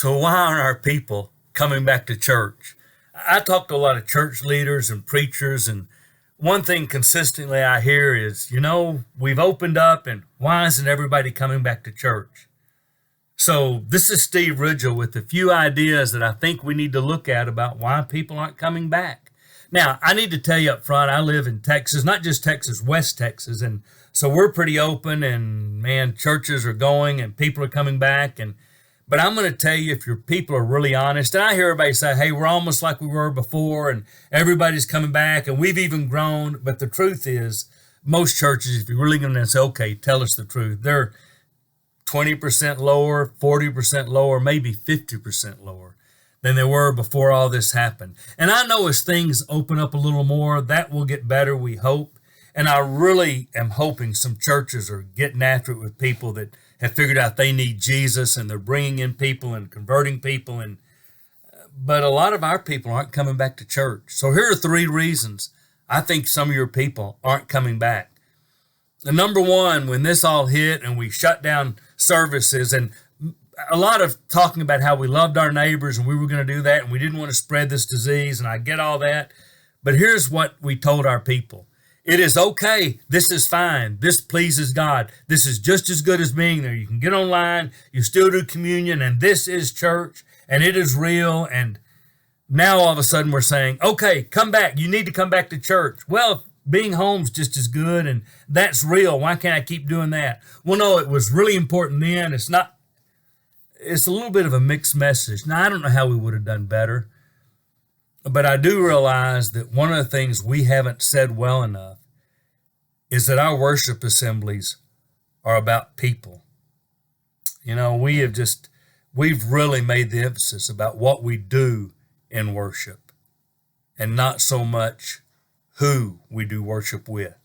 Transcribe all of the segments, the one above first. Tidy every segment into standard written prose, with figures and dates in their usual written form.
So why aren't our people coming back to church? I talk to a lot of church leaders and preachers, and one thing consistently I hear is, we've opened up, and why isn't everybody coming back to church? So this is Steve Ridgell with a few ideas that I think we need to look at about why people aren't coming back. Now, I need to tell you up front, I live in Texas, not just Texas, West Texas, and so we're pretty open, and man, churches are going and people are coming back, but I'm going to tell you, if your people are really honest, and I hear everybody say, hey, we're almost like we were before, and everybody's coming back, and we've even grown. But the truth is, most churches, if you're really going to say, okay, tell us the truth, they're 20% lower, 40% lower, maybe 50% lower than they were before all this happened. And I know as things open up a little more, that will get better, we hope. And I really am hoping some churches are getting after it with people that have figured out they need Jesus, and they're bringing in people and converting people. But a lot of our people aren't coming back to church. So here are 3 reasons I think some of your people aren't coming back. The number one, when this all hit and we shut down services, and a lot of talking about how we loved our neighbors and we were going to do that and we didn't want to spread this disease, and I get all that. But here's what we told our people. It is okay. This is fine. This pleases God. This is just as good as being there. You can get online, you still do communion, and this is church, and it is real. And now all of a sudden we're saying, okay, come back. You need to come back to church. Well, being home's just as good, and that's real. Why can't I keep doing that? Well, no, it was really important then. It's a little bit of a mixed message. Now, I don't know how we would have done better, but I do realize that one of the things we haven't said well enough is that our worship assemblies are about people. We've really made the emphasis about what we do in worship and not so much who we do worship with.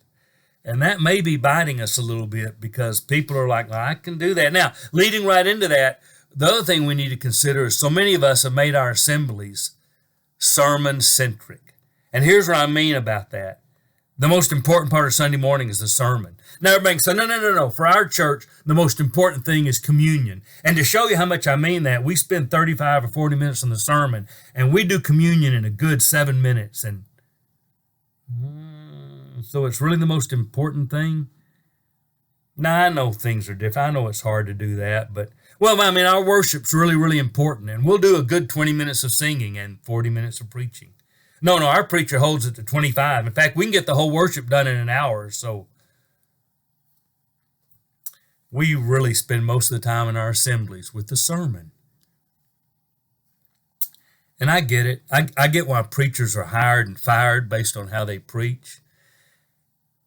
And that may be biting us a little bit because people are like, well, I can do that. Now, leading right into that, the other thing we need to consider is so many of us have made our assemblies sermon-centric. And here's what I mean about that. The most important part of Sunday morning is the sermon. Now everybody can say, no. For our church, the most important thing is communion. And to show you how much I mean that, we spend 35 or 40 minutes on the sermon, and we do communion in a good 7 minutes. And so it's really the most important thing? Now, I know things are different. I know it's hard to do that, but our worship's really, really important, and we'll do a good 20 minutes of singing and 40 minutes of preaching. No, our preacher holds it to 25. In fact, we can get the whole worship done in an hour, so we really spend most of the time in our assemblies with the sermon. And I get it. I get why preachers are hired and fired based on how they preach.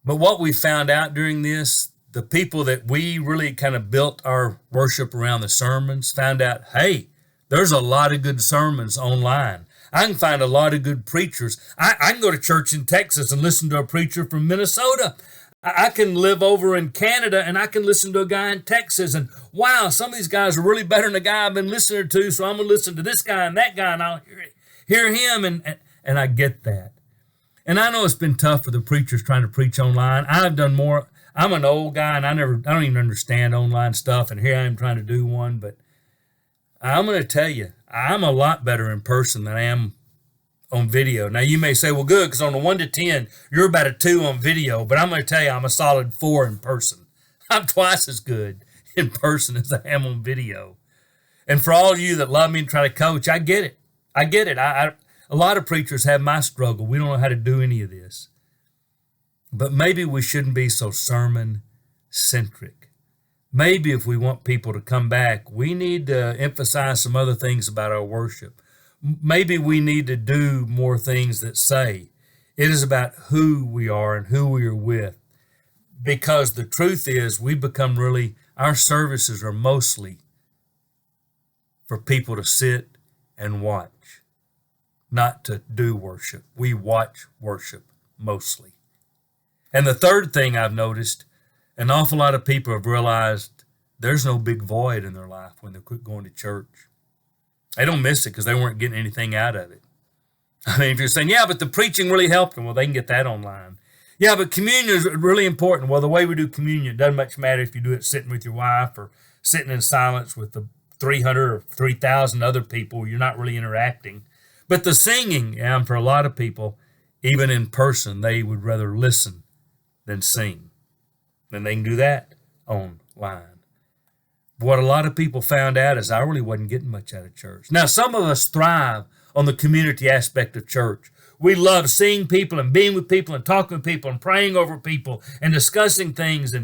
But what we found out during this, the people that we really kind of built our worship around the sermons found out, hey, there's a lot of good sermons online. I can find a lot of good preachers. I can go to church in Texas and listen to a preacher from Minnesota. I can live over in Canada and I can listen to a guy in Texas. And wow, some of these guys are really better than the guy I've been listening to. So I'm going to listen to this guy and that guy, and I'll hear him. And I get that. And I know it's been tough for the preachers trying to preach online. I've done more. I'm an old guy and I don't even understand online stuff. And here I am trying to do one. But I'm going to tell you, I'm a lot better in person than I am on video. Now, you may say, well, good, because on a 1 to 10, you're about a 2 on video. But I'm going to tell you, I'm a solid 4 in person. I'm twice as good in person as I am on video. And for all of you that love me and try to coach, I get it. A lot of preachers have my struggle. We don't know how to do any of this. But maybe we shouldn't be so sermon-centric. Maybe if we want people to come back, we need to emphasize some other things about our worship. Maybe we need to do more things that say it is about who we are and who we are with. Because the truth is, our services are mostly for people to sit and watch, not to do worship. We watch worship mostly. And the third thing I've noticed, an awful lot of people have realized there's no big void in their life when they quit going to church. They don't miss it because they weren't getting anything out of it. I mean, if you're saying, yeah, but the preaching really helped them, well, they can get that online. Yeah, but communion is really important. Well, the way we do communion, it doesn't much matter if you do it sitting with your wife or sitting in silence with the 300 or 3,000 other people. You're not really interacting. But the singing, and for a lot of people, even in person, they would rather listen than sing. And they can do that online. What a lot of people found out is I really wasn't getting much out of church. Now, some of us thrive on the community aspect of church. We love seeing people and being with people and talking with people and praying over people and discussing things.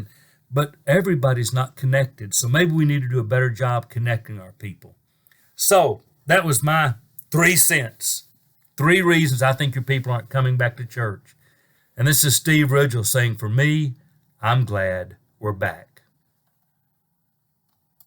But everybody's not connected. So maybe we need to do a better job connecting our people. So that was my 3 cents. 3 reasons I think your people aren't coming back to church. And this is Steve Ridgell saying, for me, I'm glad we're back.